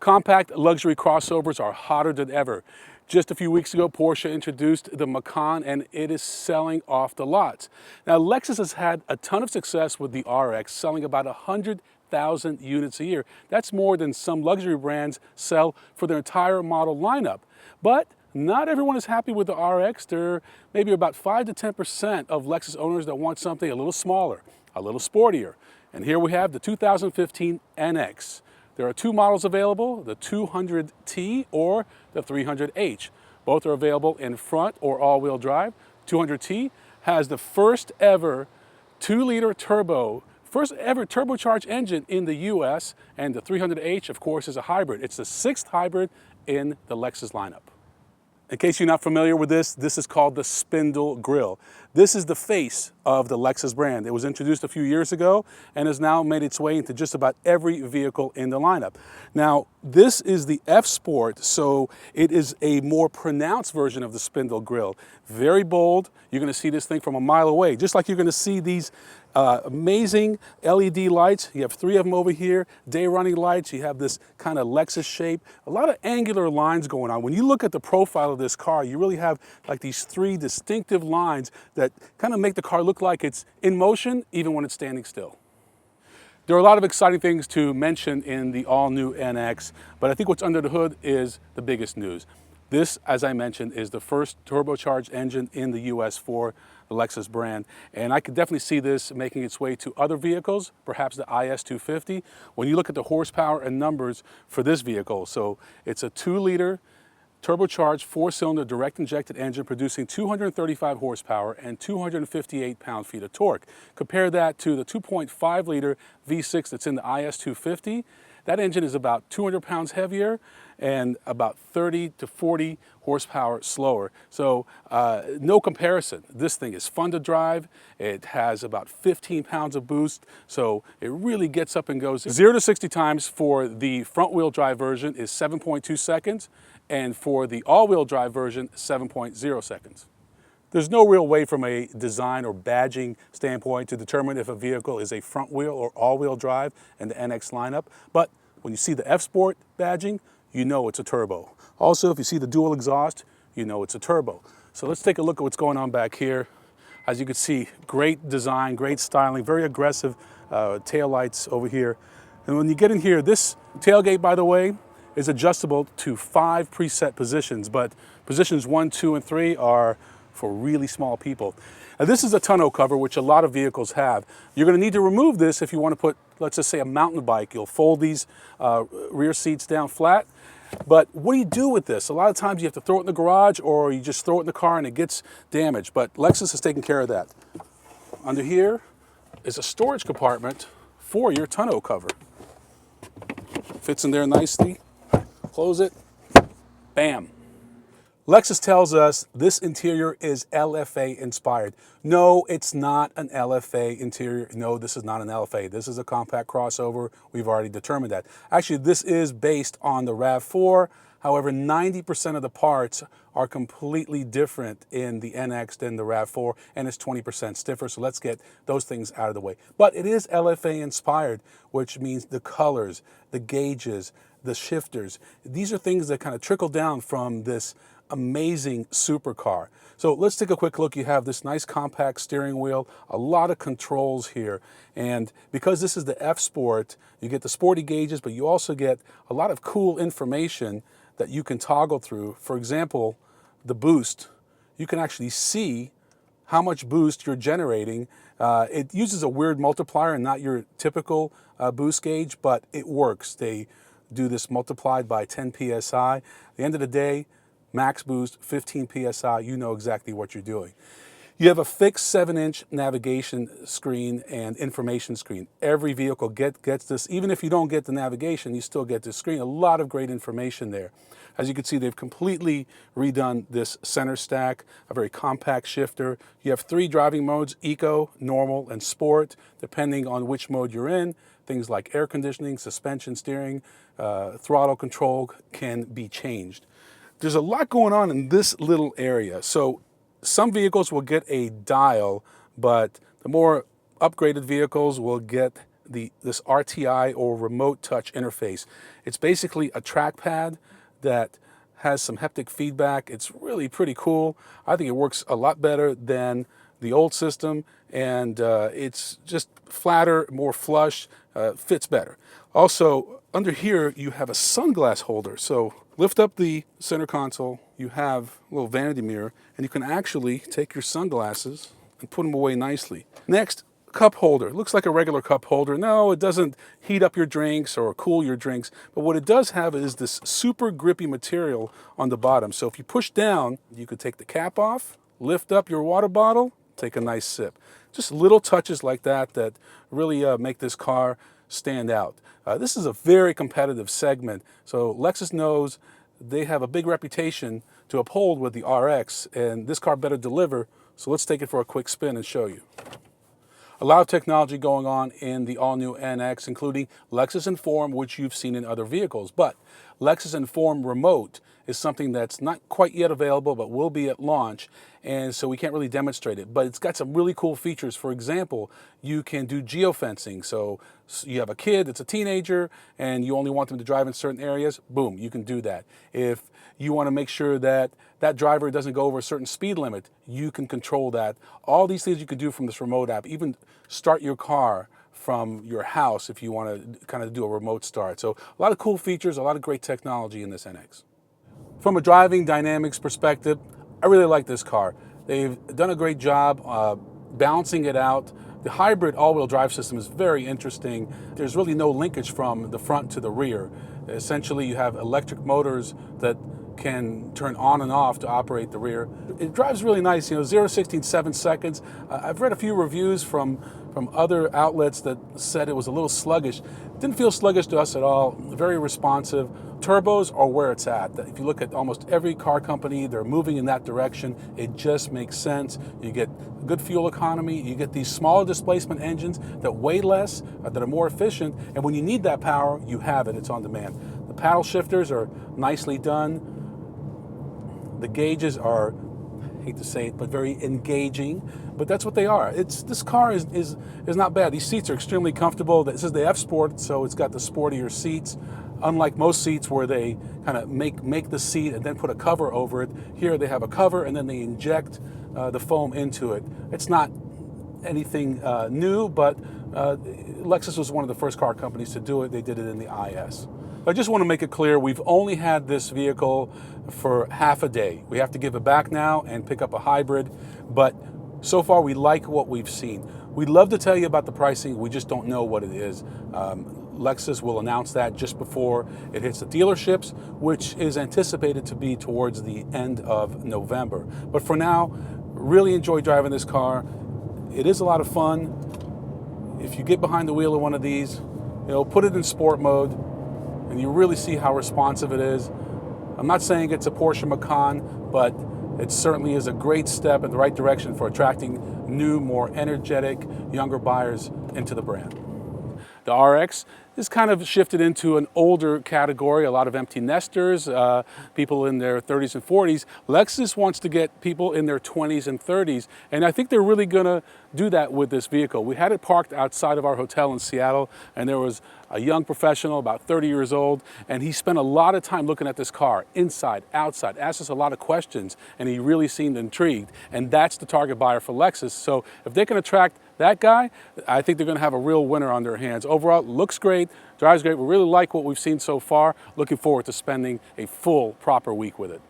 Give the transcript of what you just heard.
Compact luxury crossovers are hotter than ever. Just a few weeks ago, Porsche introduced the Macan, and it is selling off the lots. Now, Lexus has had a ton of success with the RX, selling about 100,000 units a year. That's more than some luxury brands sell for their entire model lineup. But not everyone is happy with the RX. There are maybe about 5 to 10% of Lexus owners that want something a little smaller, a little sportier. And here we have the 2015 NX. There are two models available, the 200T or the 300H. Both are available in front or all-wheel drive. 200T has the first ever 2-liter turbo, first ever turbocharged engine in the US, and the 300H, of course, is a hybrid. It's the 6th hybrid in the Lexus lineup. In case you're not familiar with this is called the spindle grille. This is the face of the Lexus brand. It was introduced a few years ago and has now made its way into just about every vehicle in the lineup. Now, this is the F Sport, so it is a more pronounced version of the spindle grille. Very bold. You're going to see this thing from a mile away, just like you're going to see these amazing LED lights. You have 3 of them over here, day running lights. You have this kind of Lexus shape, a lot of angular lines going on. When you look at the profile of this car, you really have like these 3 distinctive lines that kind of make the car look like it's in motion even when it's standing still. There are a lot of exciting things to mention in the all-new NX, but I think what's under the hood is the biggest news. This, as I mentioned, is the first turbocharged engine in the US for the Lexus brand. And I could definitely see this making its way to other vehicles, perhaps the IS250. When you look at the horsepower and numbers for this vehicle, so it's a 2-liter turbocharged 4-cylinder direct injected engine producing 235 horsepower and 258 pound-feet of torque. Compare that to the 2.5-liter V6 that's in the IS250. That engine is about 200 pounds heavier and about 30 to 40 horsepower slower. So no comparison. This thing is fun to drive. It has about 15 pounds of boost, so it really gets up and goes. 0 to 60 times for the front-wheel drive version is 7.2 seconds, and for the all-wheel drive version, 7.0 seconds. There's no real way from a design or badging standpoint to determine if a vehicle is a front wheel or all-wheel drive in the NX lineup, but when you see the F Sport badging, you know it's a turbo. Also, if you see the dual exhaust, you know it's a turbo. So let's take a look at what's going on back here. As you can see, great design, great styling, very aggressive tail lights over here. And when you get in here, this tailgate, by the way, is adjustable to 5 preset positions, but positions 1, 2, and 3 are for really small people. Now, this is a tonneau cover, which a lot of vehicles have. You're going to need to remove this if you want to put, let's just say, a mountain bike. You'll fold these rear seats down flat. But what do you do with this? A lot of times you have to throw it in the garage or you just throw it in the car and it gets damaged. But Lexus has taken care of that. Under here is a storage compartment for your tonneau cover. Fits in there nicely. Close it. Bam. Lexus tells us this interior is LFA inspired. No, it's not an LFA interior. No, this is not an LFA. This is a compact crossover. We've already determined that. Actually, this is based on the RAV4. However, 90% of the parts are completely different in the NX than the RAV4, and it's 20% stiffer, so let's get those things out of the way. But it is LFA inspired, which means the colors, the gauges, the shifters. These are things that kind of trickle down from this amazing supercar. So let's take a quick look. You have this nice compact steering wheel, a lot of controls here. And because this is the F Sport, you get the sporty gauges, but you also get a lot of cool information that you can toggle through. For example, the boost. You can actually see how much boost you're generating. It uses a weird multiplier and not your typical boost gauge, but it works. They do this multiplied by 10 PSI. At the end of the day, max boost, 15 PSI, you know exactly what you're doing. You have a fixed 7-inch navigation screen and information screen. Every vehicle gets this. Even if you don't get the navigation, you still get this screen. A lot of great information there. As you can see, they've completely redone this center stack, a very compact shifter. You have 3 driving modes, Eco, Normal, and Sport, depending on which mode you're in. Things like air conditioning, suspension, steering, throttle control can be changed. There's a lot going on in this little area. So some vehicles will get a dial, but the more upgraded vehicles will get this RTI, or remote touch interface. It's basically a trackpad that has some haptic feedback. It's really pretty cool. I think it works a lot better than the old system, and it's just flatter, more flush, fits better. Also, under here you have a sunglass holder. So lift up the center console, you have a little vanity mirror, and you can actually take your sunglasses and put them away nicely. Next, cup holder. It looks like a regular cup holder. No, it doesn't heat up your drinks or cool your drinks, but what it does have is this super grippy material on the bottom. So if you push down, you could take the cap off, lift up your water bottle, take a nice sip. Just little touches like that that really make this car stand out. This is a very competitive segment, so Lexus knows they have a big reputation to uphold with the RX, and this car better deliver. So let's take it for a quick spin and show you. A lot of technology going on in the all-new NX, including Lexus Enform, which you've seen in other vehicles. But Lexus Enform Remote is something that's not quite yet available, but will be at launch, and so we can't really demonstrate it. But it's got some really cool features. For example, you can do geofencing. So you have a kid that's a teenager, and you only want them to drive in certain areas, boom, you can do that. If you want to make sure that that driver doesn't go over a certain speed limit, you can control that. All these things you can do from this remote app, even start your car from your house if you want to kind of do a remote start. So a lot of cool features, a lot of great technology in this NX. From a driving dynamics perspective, I really like this car. They've done a great job balancing it out. The hybrid all-wheel drive system is very interesting. There's really no linkage from the front to the rear. Essentially, you have electric motors that can turn on and off to operate the rear. It drives really nice, 0 to 60 in 7 seconds. I've read a few reviews from other outlets that said it was a little sluggish. Didn't feel sluggish to us at all, very responsive. Turbos are where it's at. If you look at almost every car company, they're moving in that direction. It just makes sense. You get good fuel economy, you get these smaller displacement engines that weigh less, that are more efficient, and when you need that power, you have it, it's on demand. The paddle shifters are nicely done. The gauges are, I hate to say it, but very engaging, but that's what they are. This car is not bad. These seats are extremely comfortable. This is the F Sport, so it's got the sportier seats. Unlike most seats where they kind of make the seat and then put a cover over it, here they have a cover and then they inject the foam into it. It's not anything new, but Lexus was one of the first car companies to do it. They did it in the IS. I just want to make it clear, we've only had this vehicle for half a day. We have to give it back now and pick up a hybrid, but so far we like what we've seen. We'd love to tell you about the pricing, we just don't know what it is. Lexus will announce that just before it hits the dealerships, which is anticipated to be towards the end of November. But for now, really enjoy driving this car. It is a lot of fun. If you get behind the wheel of one of these, put it in sport mode, and you really see how responsive it is. I'm not saying it's a Porsche Macan, but it certainly is a great step in the right direction for attracting new, more energetic, younger buyers into the brand. The RX is kind of shifted into an older category, a lot of empty nesters, people in their 30s and 40s. Lexus wants to get people in their 20s and 30s, and I think they're really gonna do that with this vehicle. We had it parked outside of our hotel in Seattle, and there was a young professional, about 30 years old, and he spent a lot of time looking at this car, inside, outside, asked us a lot of questions, and he really seemed intrigued. And that's the target buyer for Lexus. So if they can attract that guy, I think they're gonna have a real winner on their hands. Overall, looks great, drives great. We really like what we've seen so far. Looking forward to spending a full, proper week with it.